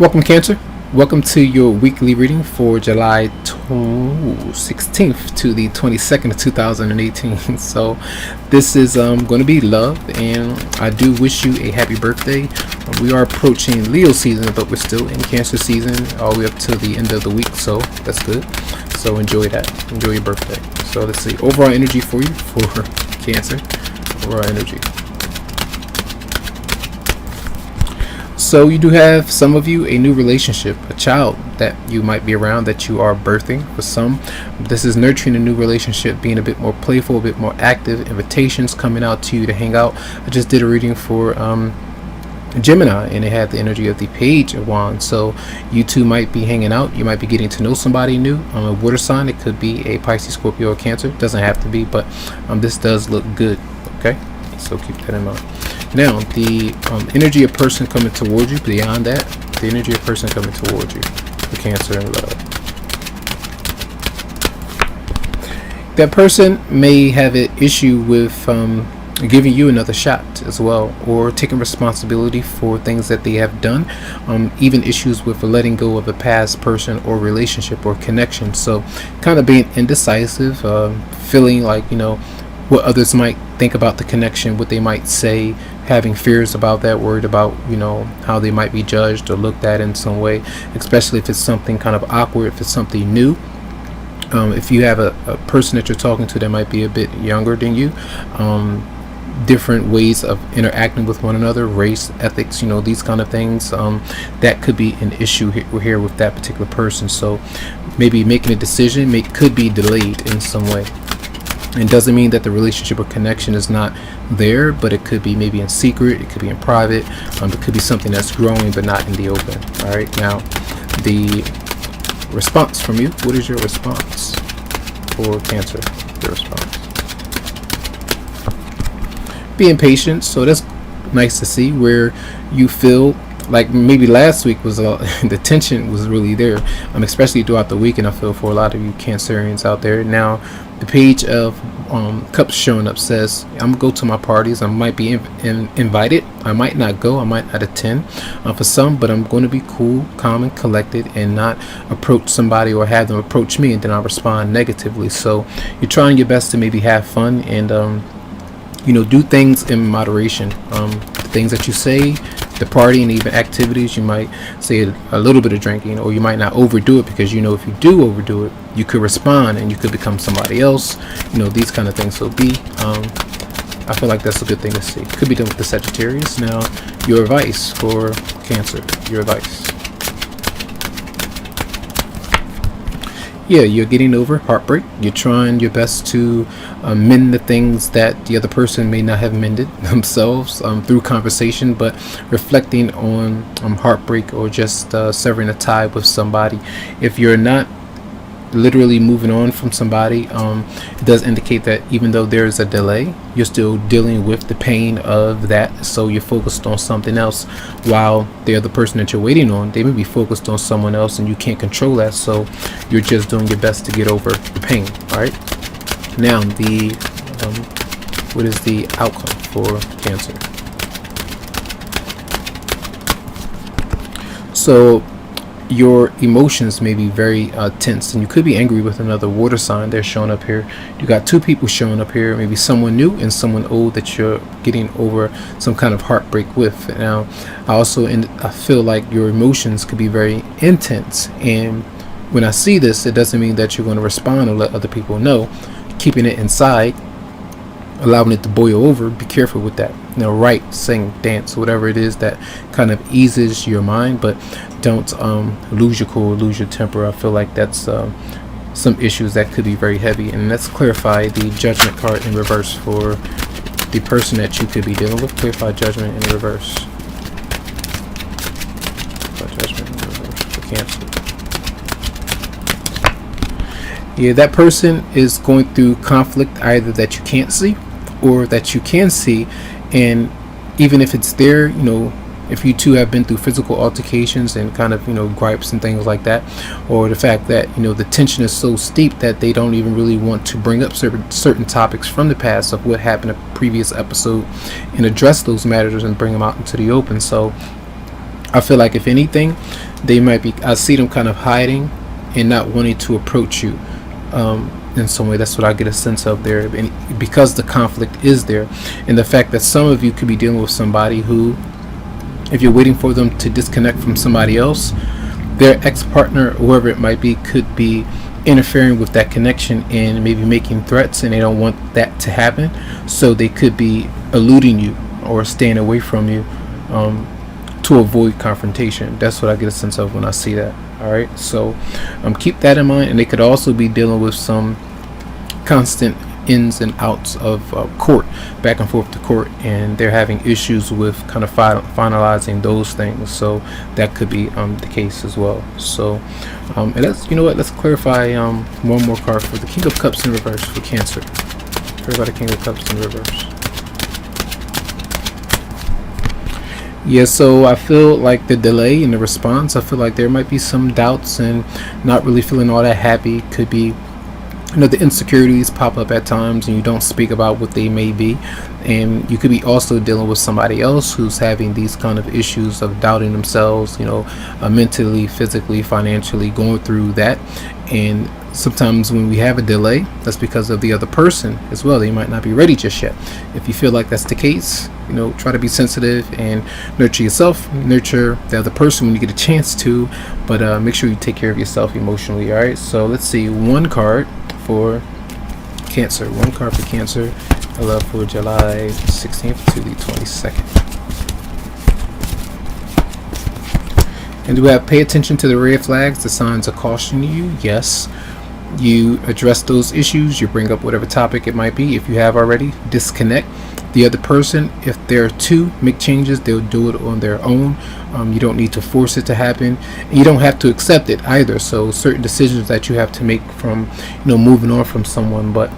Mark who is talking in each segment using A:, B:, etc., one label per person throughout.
A: Welcome, Cancer. Welcome to your weekly reading for July 16th to the 22nd of 2018. So, this is going to be love, and I do wish you a happy birthday. We are approaching Leo season, but we're still in Cancer season all the way up to the end of the week, so that's good. So, enjoy that. Enjoy your birthday. So, let's see. Overall energy for you for Cancer. Overall energy. So you do have, some of you, a new relationship, a child that you might be around that you are birthing. For some, this is nurturing a new relationship, being a bit more playful, a bit more active, invitations coming out to you to hang out. I just did a reading for Gemini, and it had the energy of the Page of Wands. So you two might be hanging out. You might be getting to know somebody new. A water sign. It could be a Pisces, Scorpio, or Cancer. It doesn't have to be, but this does look good. Okay, so keep that in mind. Now, the energy of person coming towards you, beyond that, the energy of person coming towards you, the Cancer and love. That person may have an issue with giving you another shot as well, or taking responsibility for things that they have done, even issues with letting go of a past person or relationship or connection. So kind of being indecisive, feeling like, what others might think about the connection, what they might say, having fears about that, worried about, how they might be judged or looked at in some way, especially if it's something kind of awkward, if it's something new. If you have a person that you're talking to that might be a bit younger than you, different ways of interacting with one another, race, ethics, these kind of things, that could be an issue here with that particular person. So maybe making a decision could be delayed in some way. It doesn't mean that the relationship or connection is not there, but it could be maybe in secret, it could be in private, it could be something that's growing but not in the open. All right, now the response from you. What is your response for Cancer? Your response. Being patient. So that's nice to see, where you feel like maybe last week was the tension was really there, especially throughout the week, and I feel for a lot of you Cancerians out there. Now the Page of Cups showing up says, I'm gonna go to my parties. I might be invited, I might not go, I might not attend for some, but I'm going to be cool, calm, and collected, and not approach somebody or have them approach me and then I'll respond negatively. So you're trying your best to maybe have fun and do things in moderation. The things that you say, the party, and even activities, you might say a little bit of drinking, or you might not overdo it, because if you do overdo it, you could respond and you could become somebody else. These kind of things. So I feel like that's a good thing to see. Could be done with the Sagittarius. Now, your advice for Cancer. Your advice. Yeah, you're getting over heartbreak. You're trying your best to mend the things that the other person may not have mended themselves through conversation, but reflecting on heartbreak, or just severing a tie with somebody. If you're not literally moving on from somebody, it does indicate that even though there's a delay, you're still dealing with the pain of that. So you're focused on something else, while the other person that you're waiting on, they may be focused on someone else, and you can't control that. So you're just doing your best to get over the pain. All right, now what is the outcome for Cancer? So your emotions may be very tense, and you could be angry with another water sign. They're showing up here. You got two people showing up here, maybe someone new and someone old that you're getting over some kind of heartbreak with. Now, I feel like your emotions could be very intense, and when I see this, it doesn't mean that you're going to respond or let other people know. Keeping it inside, allowing it to boil over, be careful with that. Write, sing, dance, whatever it is that kind of eases your mind, but don't lose your cool, lose your temper. I feel like that's some issues that could be very heavy. And let's clarify the Judgment card in reverse for the person that you could be dealing with. Clarify Judgment in reverse. Clarify Judgment in reverse for Cancer. Yeah, that person is going through conflict, either that you can't see or that you can see. And even if it's there, if you two have been through physical altercations and kind of gripes and things like that, or the fact that the tension is so steep that they don't even really want to bring up certain topics from the past of what happened in a previous episode and address those matters and bring them out into the open. So I feel like if anything, they might be, I see them kind of hiding and not wanting to approach you in some way. That's what I get a sense of there, and because the conflict is there, and the fact that some of you could be dealing with somebody who, if you're waiting for them to disconnect from somebody else, their ex-partner, whoever it might be, could be interfering with that connection and maybe making threats, and they don't want that to happen, so they could be eluding you or staying away from you to avoid confrontation. That's what I get a sense of when I see that. All right, so keep that in mind. And they could also be dealing with some constant ins and outs of court, back and forth to court, and they're having issues with kind of finalizing those things. So that could be the case as well. So and let's, you know what, let's clarify one more card for the King of Cups in reverse for Cancer. Clarify the King of Cups in reverse. Yeah, so I feel like the delay in the response, I feel like there might be some doubts and not really feeling all that happy. Could be, you know, the insecurities pop up at times and you don't speak about what they may be. And you could be also dealing with somebody else who's having these kind of issues of doubting themselves, you know, mentally, physically, financially, going through that. And sometimes when we have a delay, that's because of the other person as well. They might not be ready just yet. If you feel like that's the case, you know, try to be sensitive and nurture yourself, nurture the other person when you get a chance to, but make sure you take care of yourself emotionally. All right, so let's see, one card for Cancer. One card for Cancer. I love for July 16th to the 22nd. And do we have pay attention to the red flags, the signs of caution you? Yes. You address those issues, you bring up whatever topic it might be. If you have already, disconnect the other person. If there are two, make changes. They'll do it on their own. You don't need to force it to happen, and you don't have to accept it either. So certain decisions that you have to make from, you know, moving on from someone, but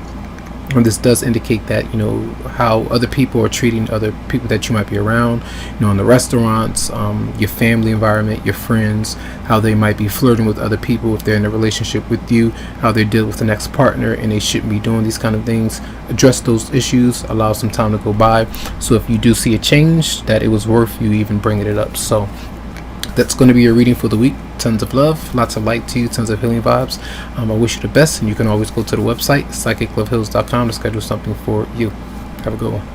A: this does indicate that, you know, how other people are treating other people that you might be around, you know, in the restaurants, your family environment, your friends, how they might be flirting with other people if they're in a relationship with you, how they deal with the next partner, and they shouldn't be doing these kind of things. Address those issues, allow some time to go by, so if you do see a change, that it was worth you even bringing it up. So that's going to be your reading for the week. Tons of love, lots of light to you, tons of healing vibes. I wish you the best, and you can always go to the website psychicloveheals.com to schedule something for you. Have a good one.